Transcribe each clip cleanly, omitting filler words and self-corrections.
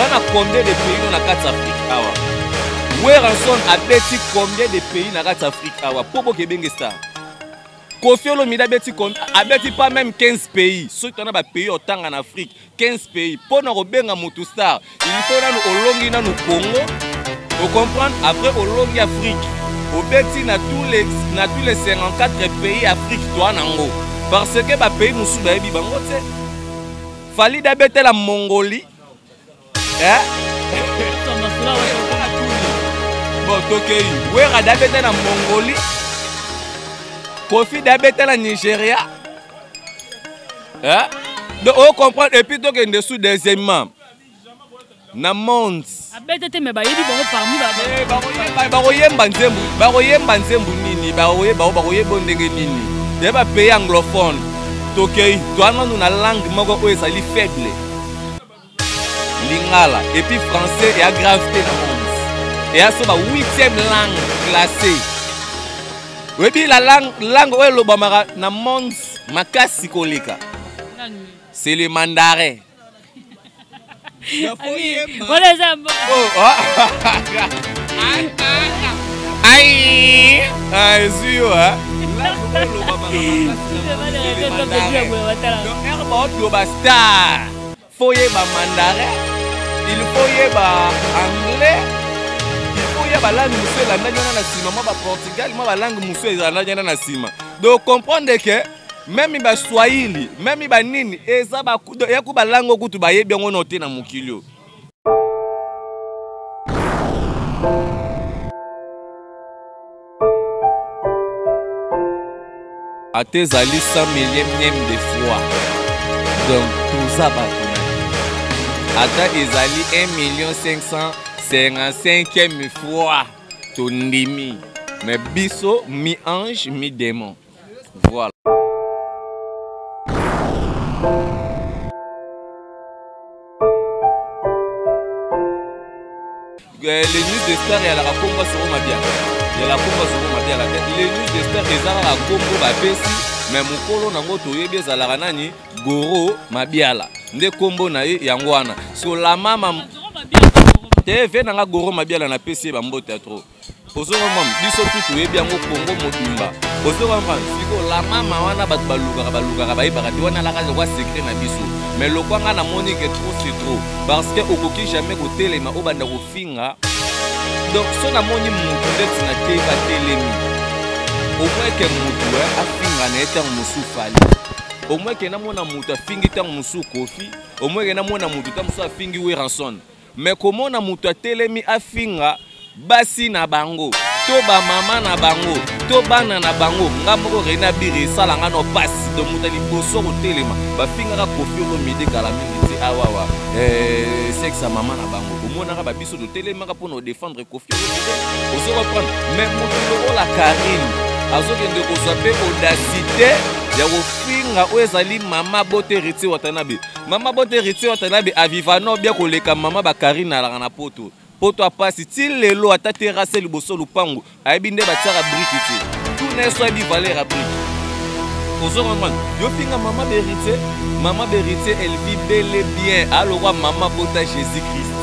a combien de pays dans la carte Afrique awa? Weranson a bêti combien de pays dans la carte Afrique awa? Popo Kebenge Star. Kofi Olomide a bêti pas même 15 pays. Ceux qui ont des pays autant en Afrique, 15 pays. Pour nous rebenga Moutou Star, il faut nous olongi dans le Congo. Vous comprenez? Après olongi Afrique. Au bêti dans tous les 54 pays Afrique toi nango. Parce que les pays nous sont baby bango tse. Fali d'abêter la Mongolie. Hein? Bon, Tokyo. Wera d'abêter la Mongolie. Kofi d'abêter la Nigeria. Hein? Donc, on comprend. Et puis, donc, en dessous, deuxièmement, na monde. Abêter, mais bah, il dit bon parmi il y a des pays anglophones. Tokyo, toi, nous avons la langue faible. Lingala. Et puis, français et gravité dans le monde. Et à ce moment, 8e langue classée. Oui, puis la langue où est le Bamara dans le monde, c'est le mandarin. Aïe, aïe, foyer ba mandarin, il faut ba anglais, il faut ba langue musué la nana na sima, ma ba Portugal, ma ba langue musué la nana na sima. Donc comprendre que même ba Swahili, même ba nini, eza ba ya ku ba langue kutu ba yebi ngo noté na mukilio. A tes alis 100 millième de fois. Donc tout ça va. Ata ezali 1,555,000 fois ton ndimi. Mais biso mi ange mi démon. Voilà. Les news de Star et la Congo seront ma bien. Il y a la Congo seront ma bien la tête. Les news de Star et la Congo va baisser. Mais mon colo nango toyebi ezalaka nani Goro Mabiala. Nde kombo na ye yangwana. So la mama TV nanga Goro Mabiala na PC ba mbote trop. Ozo mam biso tutu yebi yango Congo modumba. Ozo mam siko la mama wana bat baluka ba ibakati wana la kaza kwa secret na biso. Mais le quoi na monique trop c'est trop parce que okoki jamais ko telema obanda ko finga. Donc so na moni mutu ndeti na te ba telemi. Au moins que mutu a finga na eta musu fali. Au moins que na mona mutu a fingi ta musu kofi. Au moins que na mona mutu ta musu a fingi Weranson. Mais comment na mutu a telemi a finga basi na bango. To ba mama na bango, to bana na bango, ngamoko rena biri sala ngano pasi do muta liboso ko telema. Ba finga ka Kofi Olomide kala mingi awawa. Sexa mama na bango. Omona ka ba biso do telema ka pour nous défendre Kofi Olomide. Ozo reprendre même mutu la Karine. Azo kende ko sape audacité ya ko finga o ezali mama bote riti watanabe. Mama bote riti watanabe aviva no bien ko leka mama ba Karine ala na poto. Poto a passé til lelo ata terrasse liboso lupango ayebinde batara brique tout ne soit bi valeur à brique. Ozo comprendre yo pinga mama Berité elle vit bel et bien alors maman bota Jésus Christ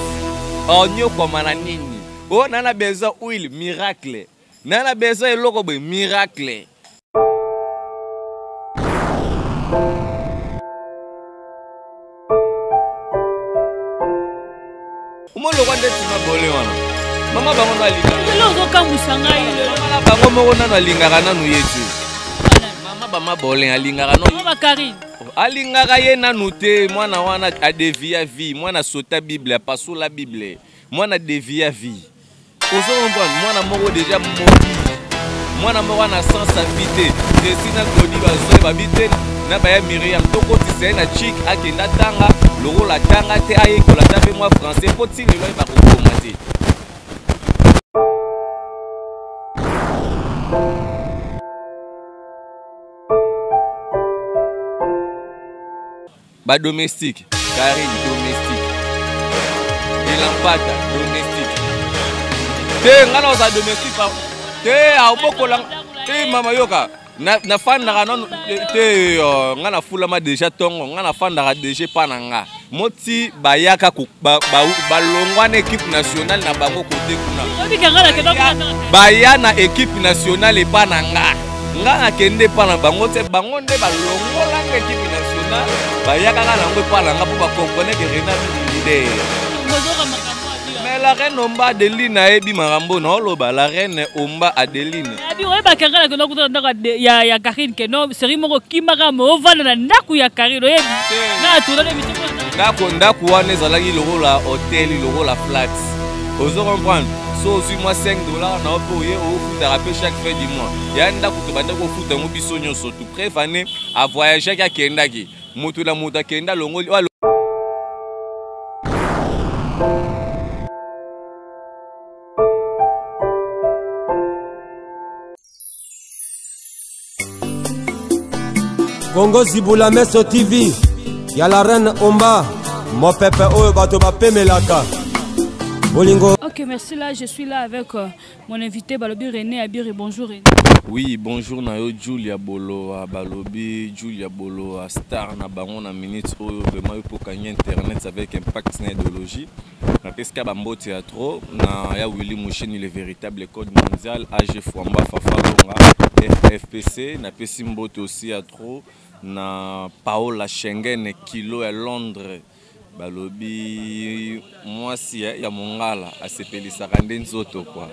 onyo comme na nini o nana besoin huile miracle nana besoin eloko be miracle. Le roi de Tima Bolé wana. Mama bango na linga. Lelo zoka musanga ile. Mama bango moko na lingaka na nuyeti. Mama bama Bolé alingaka no. Mama Karine. Alingaka ye na nuté mwana wana a dévier vie, mwana sota Bible, passo la Bible. Mwana dévier vie. Ozo comprendre mwana moko déjà mobile. Mwana moko na sans invité. Desina Godi bazo babité na baya Myriam toko tisé na chic akenda tanga. Loro la tanga te aye ko la tape moi français poti le loy ba ko komati. Ba domestique, Karine domestique. Elampata domestique. Te ngana za domestique pa. Te a boko la te mama yoka. Na fanda non te ngana fulama déjà tongo ngana fanda déjà pananga moti bayaka balongwa na équipe nationale na bango côté kuna baya na équipe nationale epa na nga nakende epa na bango te bango nde balongola na équipe nationale bayaka nango epa na nga mpo bakompone ke Rena leader. Mais la reine Omba Adeline a ebi marambo na oloba la reine Omba Adeline. Abi oye ba kangala ke ndako ya Karine ke no seri moko kimaka mo vana na ndaku ya Karine oye na tula de bitoko ndaku wana ezalaki lokola hotel lokola flat. Ozo comprendre so aussi moi $5 na opo oye o futa rapper chaque fin du mois. Ya ndaku to banda ko futa ngo biso nyonso tout préfane a voyager ka kendaki. Moto la moto kenda longoli Congo Zibula Meso TV, y'a la reine Omba, mon pépé oyo bato bapemelaka. Bolingo. Ok, merci. Là, je suis là avec mon invité Balobi René Abiri. Bonjour René. Oui, bonjour Nayo Julia Bolo, Balobi Julia Bolo, star na bango na minute oyo vraiment pour gagner internet avec impact na idéologie. Na peska bambo théâtre na ya Willy Moucheni le véritable code mondial AG Fwamba Fafa Longa FPC na pesi mbote aussi à trop na Paola Schengen kilo à Londres. Balobi moi si ya mongala a sepelisa kande nzoto quoi.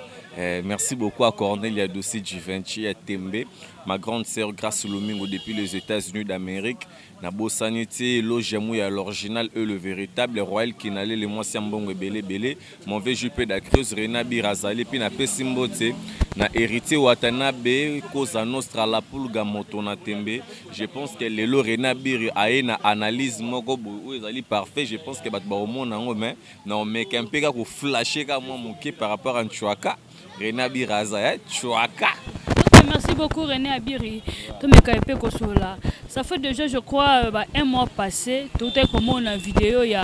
Merci beaucoup à Cornelia Dossi Givenchy à Tembe, ma grande sœur Grace Lomingo depuis les États-Unis d'Amérique. Nabo Sanité, Lojamou à l'original, eux le véritable, Royal Kinale, les mois Siambongo Belé Belé, mon vieux Juppé d'Acreuse, Rena Birazali, puis na Pessimbote, na hérité Watanabe, Cosa Nostra, la Pulga Motona Tembe. Je pense que le Rena Bir a une analyse moko ali parfait. Je pense que au monde en mais non mais qu'un peu qu'à flasher comme moi moqué par rapport à Chouaka. Rena Biraza, Chouaka. Merci beaucoup René Abiri. Ça fait déjà je crois un mois passé. Tout est comme on a vidéo il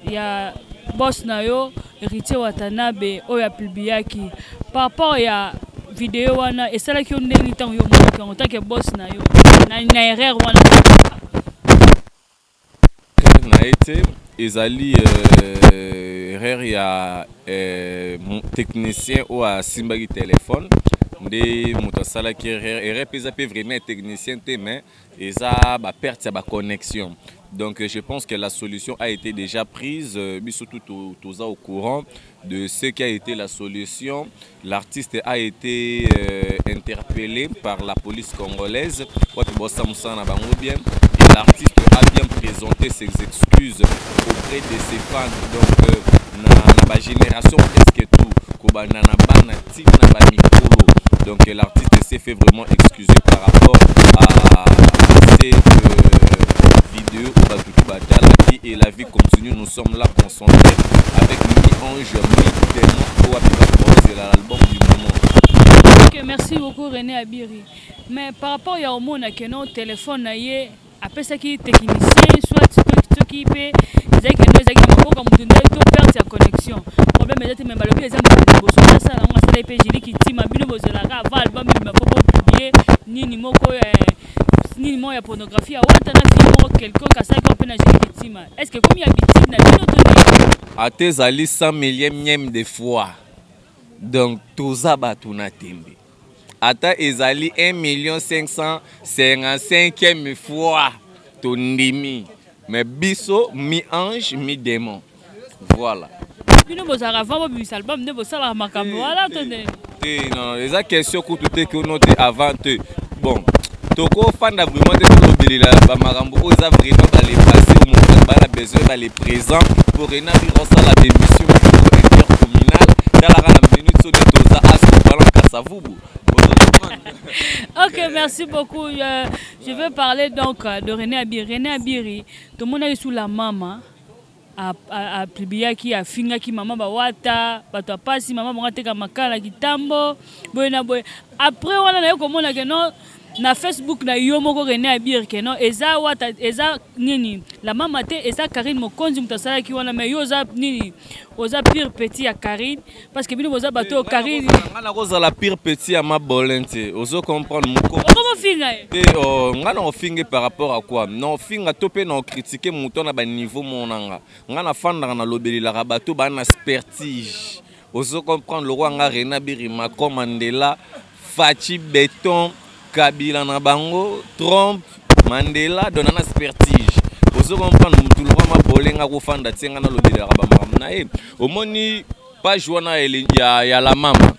y a boss nayo héritier Watanabe oya Pilbiaki. Par rapport à vidéo wana et celle qui on est temps yo en tant que boss nayo na erreur wana na été ezali erreur ya technicien ou à simbagi téléphone de motasala qui erreur pesa pe vraiment technicien te mais eza ba perte ba connexion. Donc je pense que la solution a été déjà prise, surtout tous au courant de ce qui a été la solution. L'artiste a été interpellé par la police congolaise. Et l'artiste a bien présenté ses excuses auprès de ses fans. Donc la génération presque tout. Donc l'artiste s'est fait vraiment excuser par rapport à cette vidéo et la vie continue. Nous sommes là concentrés avec mi-ange, mi-démon pour l'album du moment. Ok, merci beaucoup René Abiri. Mais par rapport à au monde qui nos téléphones après ça qui est technicien soit ce qui peut ils perdre sa connexion. Problème est même le exemple de ça on a fait qui tima bino bozela avant album il me faut publier ni moko ni mo ya pornographie wanta na film quelqu'un ka ça qu'on peut na tima. Est-ce que comme il y a victime na bino to a tes ali 100 millième de fois. Donc tout ça batuna tembe. Ata ezali 1 555 fois ton ndimi. Mais biso mi-ange, mi-démon. Voilà. Bino bozara avant bu album de bosala makambo wala tone. Non, les questions que tout est que noté avant te. Bon, toko fan vraiment de l'obélir la makambo aux vraiment dans les passés au moment bala besoin dans les présents pour Rena Birosa la démission intercommunale dans la minute sur de toza as balan kasavubu. Ok, merci beaucoup. Je vais parler donc de René Abiri. René Abiri, tout le monde est sous la maman. A Pilbiaki, a Fingaki, maman Bawata, Bato Pasi, maman Bawata Makala Kitambo, Boyna Boy. Après, on a eu comme on a que non, na Facebook na yo moko René Abir ke non eza wata eza nini la mama te eza Karine Mokonzi mutasala ki wana mais yo za nini oza pire petit ya Karine parce que bino boza bato Karine ngana koza la pire petit ya mabolente ozo comprendre moko comment finga te ngana ofinge par rapport à quoi non finga topé na critiquer muto na ba niveau monanga ngana fanda na lobelila bato ba na expertise ozo comprendre le roi nga René Abir Macron Mandela Fachi Béton Kabila na bango, Trump, Mandela, donnant expertise. Vous comprendre tout le monde bolenga ko fanda tsenga na lobela ba makamna e. Omoni page wana ya la mama.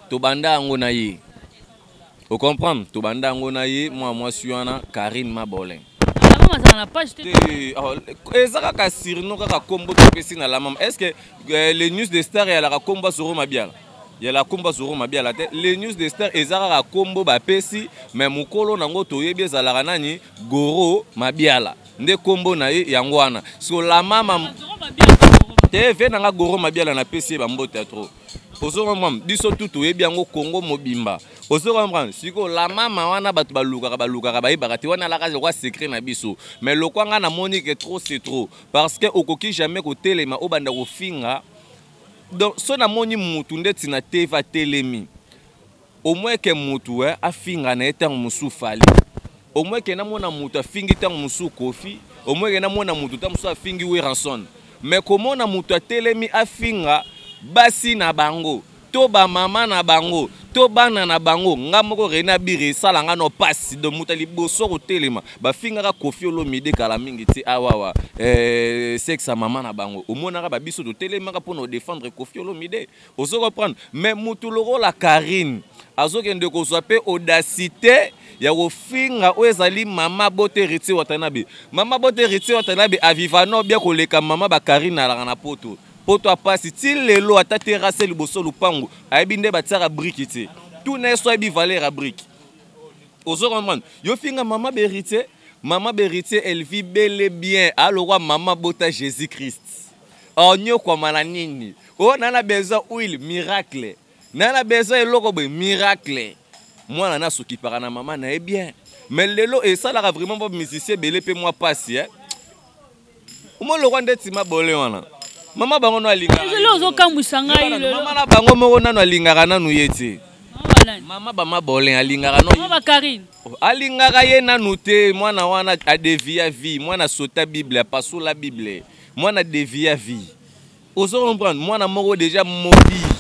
To banda ngo na ye. Vous comprendre? To banda ngo na ye, moi suana Karine Mabolin. La mama ça na page te. Ezaka ka sirno ka kombo to pesi na la mama. Est-ce que les news de star ya la komba soro mabiala? Il y a la combat sur Mabia la tête. Les news de Star ezara combo ba pesi mais mukolo nango toyebi ezalaka nani Goro Mabiala. Nde combo na ye yangwana. So la mama TV nanga Goro Mabiala na pesi ba mbota trop. Ozo comprendre biso tout toyebi yango Congo mobimba. Ozo comprendre siko la mama wana batu baluka ba ibakati wana la ka le secret na biso. Mais le kwanga na monique trop c'est trop parce que okoki jamais ko telema obanda ko finga. Donc, si on a moni mutu ndeti na teva telemi, au moins que mutu a finga na etang musu fali. Au moins que na mona mutu a fingi tang musu kofi, au moins que na mona mutu tang musu a fingi we ranson. Mais comment na mutu a telemi a finga basi na bango, to ba mama na bango, to bana na bango, nga moko René Abir sala nga no passe de mutu liboso ko telema, ba finga ka kofi olomide kala mingi ti awawa. Sexe maman na bango au moins na ba biso to telema ka pour nous défendre Kofi Olomide ozo reprendre mais mutu loro la Karine azo kende ko zoape audacité ya ko finga o ezali mama bote riti watanabe aviva no bien ko leka mama ba Karine na poto a passi til lelo ata terrasse liboso lupango ayebi nde batsaka brique ti tout na so bi valeur à brique ozo comprendre yo finga mama berité. Maman Beritier, elle vit bel et bien. Alors, maman bota Jésus-Christ. Oh, nyo kwa malanini. Oh, nana besoin huile, miracle. Nana besoin lokobe, miracle. Moi, nana souki parana maman, na est bien. Mais lelo, et ça, là, vraiment, pas musicien, belé, pe moi passi, hein. Moi, le roi d'être ma bolé, wana. Maman, bango, no alinga. Maman, na bango, mo, nano alinga, nano yeti. Mama bama bolin alingaka no mama Karine alingaka ye nanu te mwana wana adevia vie mwana sota Bible paso la Bible mwana devia vie ozo comprendre mwana moko déjà mobile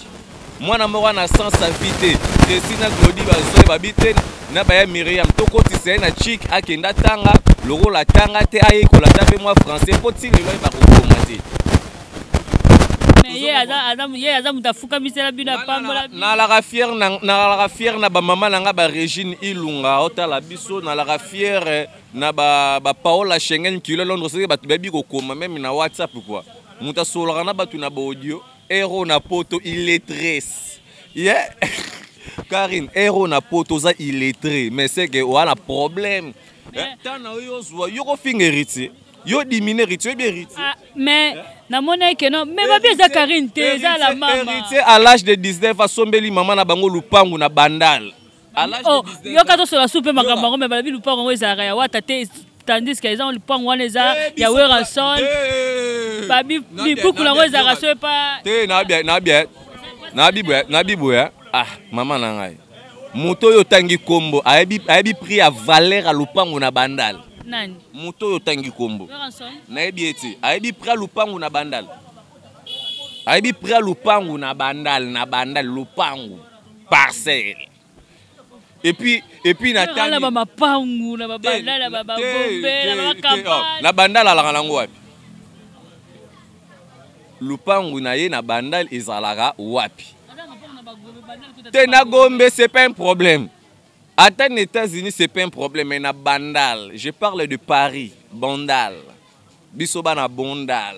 mwana moko na sans sa vie te Christina Claudie bazo babite na baya Myriam toko tise na chic akenda tanga loko la tanga te aye ko la tape moi français poti le ba ko komati ye aza mutafuka misela bina pambola na la fière na ba mama nanga ba Régine Ilunga otala biso na la fière na ba Paola Schengen kilo Londres c'est batu babi ko koma même na WhatsApp quoi muta solaka na batu na ba audio héros na poto illettresse yeah Karine héros na poto za illettré mais c'est que on a problème tana yo zo yo ko fingeriti yo diminer rituel héritier mais na mona que non mais ba bien Karine te za la maman héritier à l'âge de 19 a sombeli maman na bango lupangu na bandal à l'âge de 19 yo kato sur la soupe makambo mais ba bi lupangu ezara ya wata te tandis que ils ont lupangu wana eza ya weranson ba bi beaucoup la ezara so pas te na bien ah maman na ngai moto yo tangi kombo ayebi prix à valeur à lupangu na bandal nani moto yo tangi kombo na yebi eti ayebi prix à lupangu na bandal ayebi prix à lupangu na bandal lupangu parcelle et puis na ba mapangu na ba bandal ba bombe na campagne na bandal ala nango wapi lupangu na ye na bandal ezalaka wapi te na Gombe c'est pas un problème. Attends, les États-Unis, c'est pas un problème. Mais na Bandal, je parle de Paris, Bandal. Bisoba na Bandal.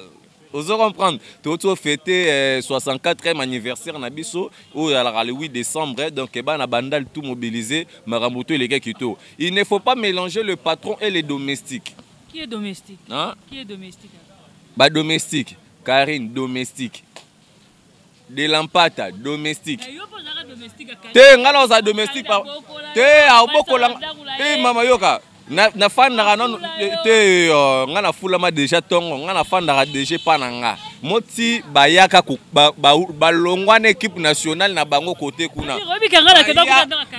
Vous comprenez? Tout fêté 64e anniversaire na biso ou le 8 décembre donc na Bandal tout mobilisé, Maramouto et les gars qui tout. Il ne faut pas mélanger le patron et les domestiques. Qui est domestique? Hein? Qui est domestique? Bah domestique, Karine domestique. De Lampata domestique. Te ngala za domestique par te abokola mama yoka na fandaka non te nga na fulama déjà tongo nga na fandaka déjà pananga moti bayaka balongwa na équipe nationale na bango côté kuna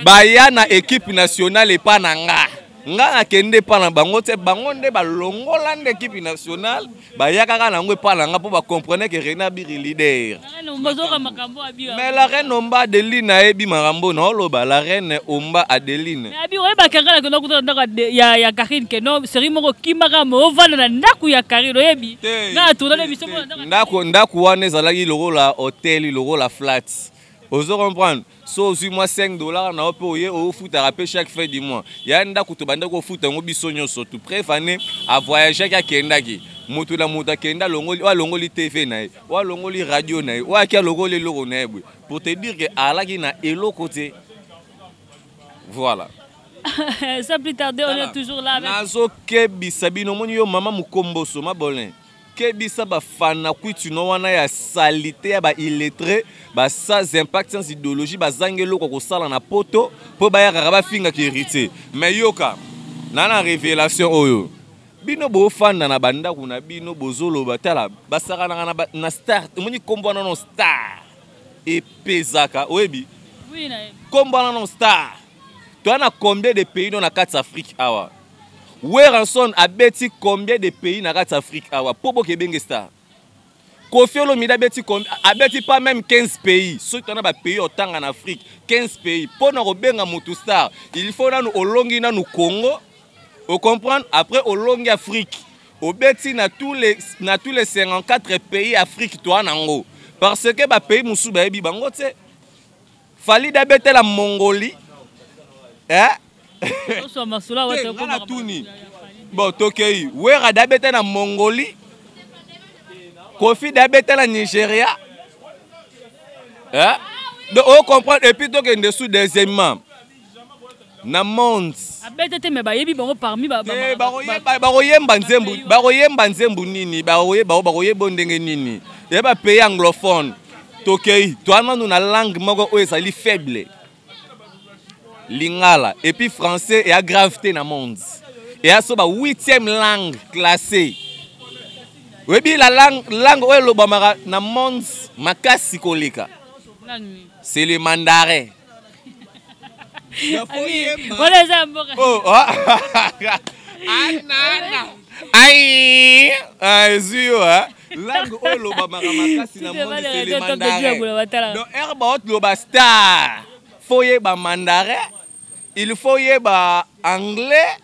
baya na équipe nationale pananga nga akende pana bango te bango nde balongola na équipe nationale bayaka kana ngo pananga pour ba comprendre que Rena Biri leader mais la reine Omba Adeline ebi marambo na oloba la reine Omba Adeline mais abi oyeba kangala que ya Karine que non seri moko kimaka mo vana na ndaku ya Karine oyebi na tourner biso ndaku wana ezalaki lokola hôtel lokola flat. Vous comprenez? So, si moi $5 na ope au foot à chaque fin du mois. Ya nda kutubanda ko foot ngo bisonyo surtout préfane à voyager ka kendaki. Mutu la muta kenda longoli wa longoli TV na wa longoli radio na wa kia longoli logo na pour te dire que alaki na elo côté. Voilà. Sans plus tarder, on est toujours là avec Nazo kebi sabino moni yo mama mukombo so ma bolin. Kebisa ba fana kwitu no wana ya salité ya ba illettré ba sans impact sans idéologie ba zangelo ko sala na poto po ba ya ba finga ki hérité mais yoka nana révélation oyo bino bo fanda na banda kuna bino bozolo batala basaka na star moni kombo na no star et pesaka oyebi oui na kombo na no star to na combien de pays dans la carte Afrique awa Weranson a bêti combien de pays dans l'Afrique awa Pobo Kebenge star. Kofi Olomide a bêti pas même 15 pays. Si tu as un pays autant en Afrique, 15 pays. Pour nous rebenga mutu star, il faut nous olongi na nous Congo. Vous comprenez? Après olongi Afrique. Au bêti na tous les 54 pays Afrique toi nango. Parce que ba pays musu ba ebi bango te. Fali da bêter la Mongolie. Hein? Bon, Tokei, Wera d'habiter na Mongolie, Kofi d'habiter na Nigeria. Donc, on comprend, et puis, donc, en dessous, deuxièmement, na monde. Parmi pays anglophone. Tokei, toi, nous, na langue, faible. Lingala et puis français et à gravité dans le monde. Et à ce 8e langue classée. Oui, la langue où est le dans le monde, c'est le mandarin. Aïe, langue où est le c'est le mandarin. Donc, herbot le star. Il faut y avoir mandarin, il faut y avoir anglais,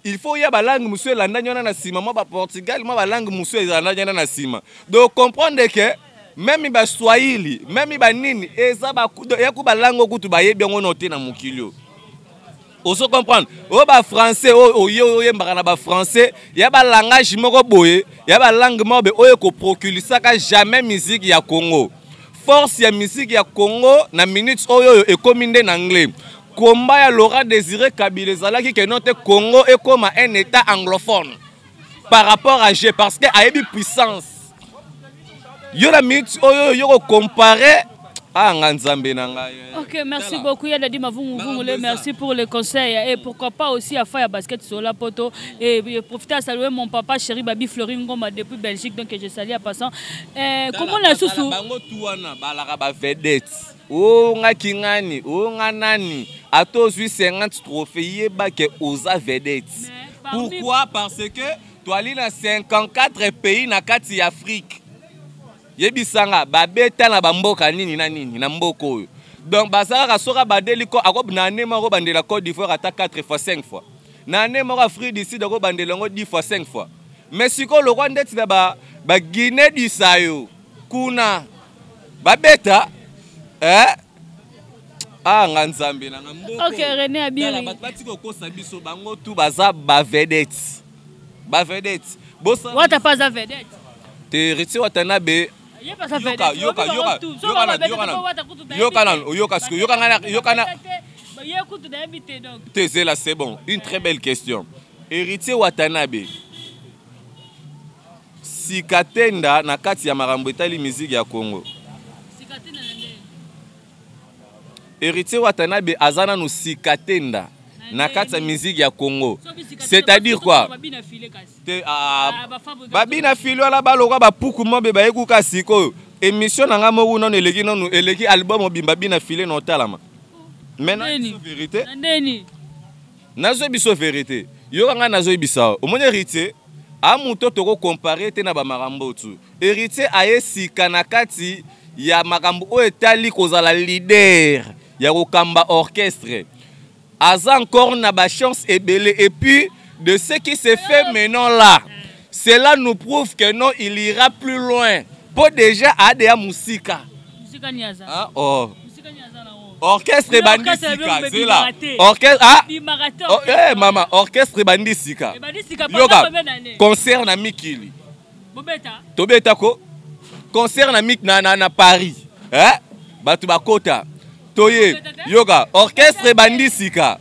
il faut y avoir langue monsieur l'andanya na sima, moi Portugal, moi langue monsieur l'andanya na sima. Donc comprendre que même ba Swahili, même ba nini, eza ba yakuba langue kutu ba yebi ngo noté na mukilio. Oso comprendre, o ba français o yembaka na ba français, ya ba langage moko boye, ya ba langue mo be oye ko procure ça ka jamais musique ya Congo. Force ya musique ya Congo na minutes oyo ekominde na anglais. Combat ya Laurent Désiré Kabila zalaki que notre Congo est comme un état anglophone par rapport à G parce que a une puissance. Yo la minutes oyo yo comparer nganzambe na ngai. OK, merci beaucoup ya Dadi Mavungule, merci pour le conseil et pourquoi pas aussi à faire basket sur la poto et profiter à saluer mon papa chéri Babi Florine Ngoma depuis Belgique donc je salue à passant. Comment la sousou bango tuana balaka ba vedette. O nga kingani, o nga nani ato 50 trophées yeba ke oza vedette. Pourquoi? Parce que toi ali na 54 pays na kati ya Afrique. Yebisanga babeta na bamboka nini na nini na mboko oyo. Donc basaka soka badeli ko akob na nema ko bandela Côte d'Ivoire ata 4 fois 5 fois. Na nema ko Afrique du Sud ko bandela ngo 10 fois 5 fois. Mais siko le Rwanda ndeti na ba Guinée Bissau kuna babeta nganzambe na mboko. OK, René Abiri. La batiko ko sabiso bango tu baza ba vedette. Ba vedette. Bossa. What pas za vedette. Te Ritsi Watanabe c'est bon. Une très belle question. Héritier Watanabe. Si Katenda na kati ya marambo etali musique ya Congo. Héritier Watanabe azana no sikatenda na kati ya musique ya Congo. C'est-à-dire quoi? Babina filo la baloko ba puku mo be ba ekuka siko. Émission na ngamo ku non eleki non eleki album bimba bina filé no talama. Maintenant c'est vérité. Nazo biso vérité. Yo nga nazo bisa. O moni Héritier a muto toko comparer te na ba makambo tu. Héritier aye sika na kati ya makambo o etali kozala leader ya kokamba orchestre. Aza encore na ba chance ebele et puis de ce qui se fait maintenant là, cela nous prouve que non, il ira plus loin. Pour déjà aider à Musika. Ah, oh. Orchestre bandi sika, c'est là. Orchestre ah. Oh, eh maman, orchestre bandi sika. Yoga. Concert na Mikili. Tobeta ko. Concert na Mik na Paris. Hein? Batu bakota. Toye. Yoga. Orchestre bandi sika.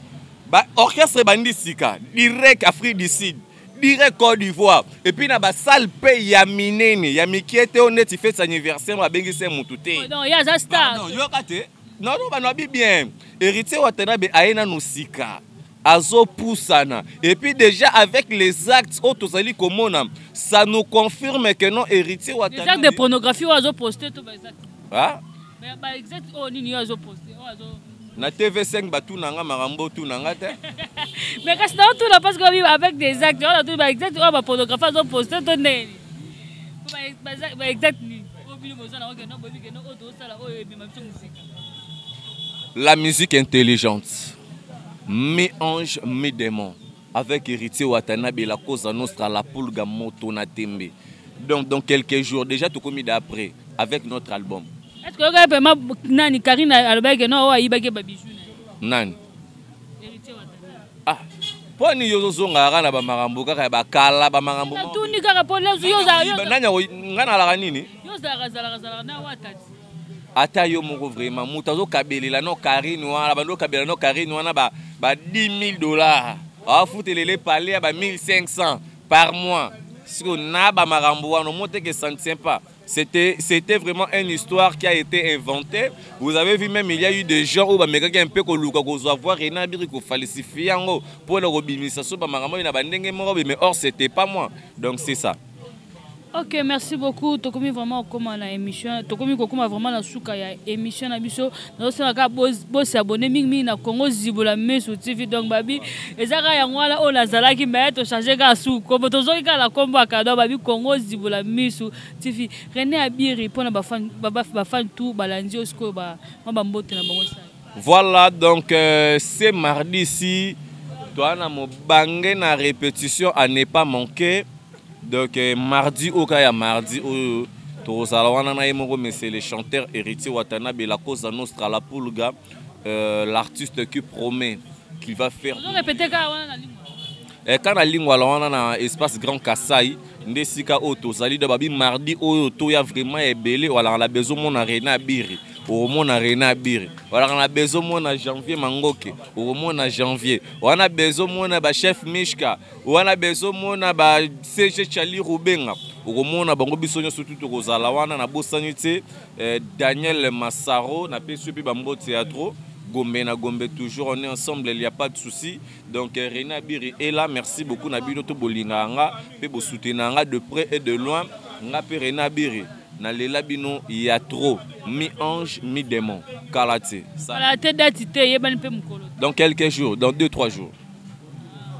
Orchestre bandi sika. Direct Afrique du Sud. Direct Côte d'Ivoire. Et puis na ba salle pe ya minene, ya mikiete honnête fait son anniversaire ba bengi se mutute. Non, ya za star. Non, yo kate. Non, ba no bi bien. Héritier Watanabe aina no sika. Azo poussana. Et puis déjà avec les actes autosali komona, ça nous confirme que non Héritier Watanabe. Les actes de pornographie ou azo poster tout ba exact. Ah? Mais ba exact oh nini azo poster, oh azo na TV5 batu nanga marambo tu nanga te. Mais quand c'est tout là parce que avec des actes, on a tout exact, on va photographier, on poster tout né. Ba exact ni. La musique intelligente, mi-ange, mi-démon, avec Héritier Watanabe, la cause nostra, la pulga moto na tembe. Donc dans quelques jours, déjà tout comme d'après, avec notre album. Est-ce que vous avez vraiment Nani Karina Albert non ou Ibake Babijou? Nani? Héritier Watanabe. Ah, pour ni yozo ngara na ba marambo kaka ba kala ba marambo. Na tout ni kaka pour les yoza. Nanya ngana la nini? Yoza zala na watati. Ata yo moko vraiment mutazo kabelela no Karine wana bando kabela no Karine wana ba $10,000. Ah foutelele parler ba 1,500 par mois. Si on na ba marambo wana monte que ça ne tient pas. C'était vraiment une histoire qui a été inventée. Vous avez vu même il y a eu des gens où bah mais un peu qu'on avoir rien biri ko falsifier pour le robinisa so ba marambo ina bandenge moko mais or c'était pas moi. Donc c'est ça. Ok, merci beaucoup. Tokomi vraiment comme la émission. Tokomi kokoma vraiment la souka ya émission na biso. Nous sommes ka boss abonné mingi na Congo Zibola Meso TV donc babi ezaka ya ngwala o lazala ki mais to changer ka sou. Comme tozoki ka la combo akado babi Congo Zibola Meso TV. René Abiri pona ba fan tout balandi osko ba mbote na bango ça. Voilà donc c'est mardi ici. Toi na mo bangé na répétition à ne pas manquer. Donc mardi au cas mardi au Torosalwana mais c'est le chanteur Héritier Watanabe la cause nostra la pulga l'artiste qui promet qu'il va faire. Vous répétez quand la ligne wana na espace Grand Kasai ndesika o tozali de babi mardi o to ya vraiment ebele wala on a besoin mon arena biri au mon arena biri wala on a besoin mon janvier mangoke au mon janvier on a besoin mon ba chef Mishka on a besoin mon ba CG Chali Rubenga au mon bango bisonyo surtout to kozala wana na bosanité Daniel Massaro na pesu bi bambo théâtre Gombe na Gombe toujours on est ensemble il y a pas de souci donc René Abiri est là merci beaucoup na bino to bolinganga pe bo soutenanga de près et de loin nga pe René Abiri na lela bino il y a trop mi ange mi démon kalate ça la tête d'atité yebani pe mukolo dans quelques jours dans 2-3 jours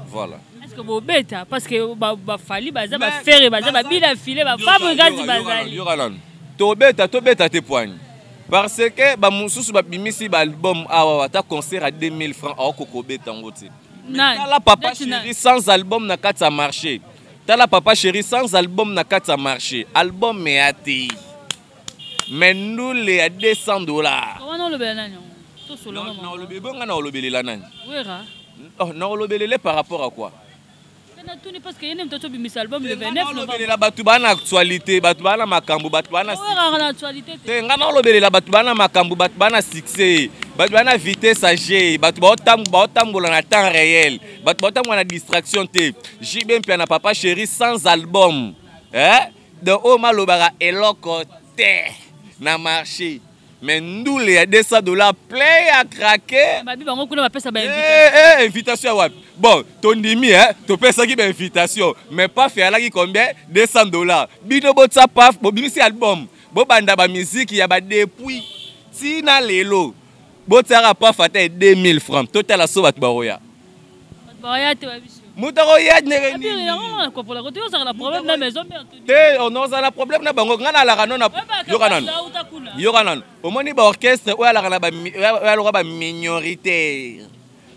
voilà est-ce que vous bêta parce que ba fali baza ba faire baza ba bila filer ba fabu gazi bazali to bêta te poignes. Parce que ba mususu ba bimisi ba album awa ta concert à 2,000 francs au kokobé tangote. Tala papa chéri sans album na kata marché. Tala papa chéri sans album na kata marché. Album meati. Mais nous les à $200. Comment on le bela nani? To solo mama. Non le bébé ngana le belela nani? Wera. Oh non le belele par rapport à quoi? Parce que yene mtoto bimisa album le 29 novembre. La batu bana actualité, batu bana makambu, batu bana actualité. Ngana lobelela batu bana makambu, batu bana succès, batu bana vitesse age, batu baotambola na temps réel, batu baotambola na distraction te. Jibem pia na papa chéri sans album. De o malobara eloko te na marché. mais ndoule ya $200 play à craquer. Babi bango kuna bapesa ba invitation wapi. Bon, tondimi to pesa ki ba invitation, mais pas faire là qui combien $200. Bino botsa paf, bo bimisi album. Bo banda ba musique ya ba depuis tina lelo. Botsa paf ata 2000 francs. Total aso bat baroya. Baroya te babiso. Mutaro ya nyereni. On a problème na maison on a un problème na bango ngana la kanona yokanan omoni ba orchestre o ala kana ba minoritaire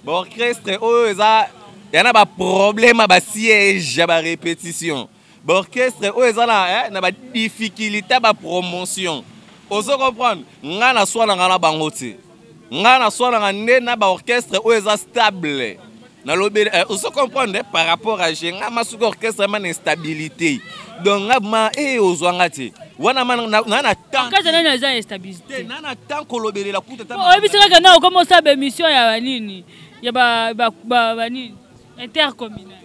ba orchestre o eza yana ba problème ba siège ba répétition ba orchestre o eza na ba difficulté ba promotion ozo comprendre ngana swana ngana bango te ngana swana ngane na ba orchestre o eza stable. Vous comprenez par rapport à Genga, ma orchestre man instabilité. Donc ma aux wangati. Wana man na tant. Quand on a instabilité. Na tant kolobele la kuta. Oh, ebi sika na comment ça ba mission ya nini? Ya ba nini? Intercommunal.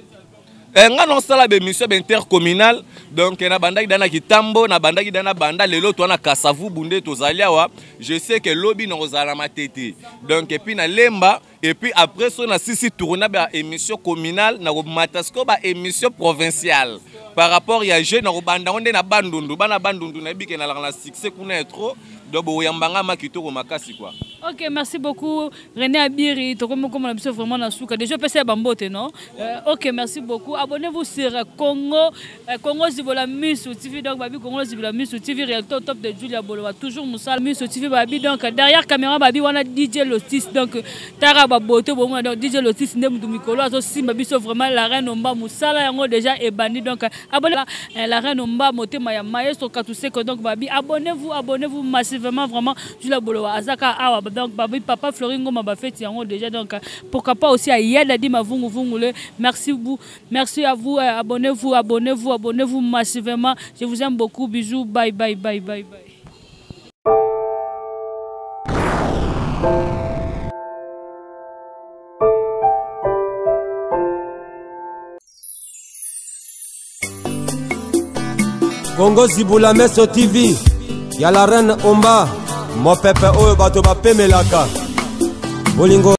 Nga non sala be mission intercommunal donc na bandaki dana kitambo na bandaki dana banda lelo to na Kasavu bunde to zaliawa je sais que lobby na ozala matete donc et puis na lemba et puis après so na sisi tourna ba émission communale na matasko ba émission provinciale par rapport ya jeune na banda onde na bandundu bana bandundu na bike na la succès kuna trop donc boyambanga makitoko makasi quoi. OK, merci beaucoup René Abiri, to comme on a besoin vraiment na souka déjà PC bambote non. OK, merci beaucoup. Abonnez-vous sur Congo Zibola Miss TV donc babi Congo Zibola Miss TV réel top de Julia Bolowa toujours Moussal Miss TV babi donc derrière caméra babi wana DJ Lotis donc tara ba bote bon donc DJ Lotis ndem du mikolo azo simba biso vraiment la reine Omba Moussala yango déjà est banni donc abonnez la reine Omba motema ya maestro Katuseko donc babi abonnez-vous massivement vraiment Julia Bolowa azaka awa donc babi papa Floringo m'a fait yango déjà donc pourquoi pas aussi à Yeda di mavungu vungule merci à vous abonnez-vous massivement je vous aime beaucoup bisous bye. Congo Zibola Meso TV ya la reine Omba mo pepe oyo bato bapemelaka bolingo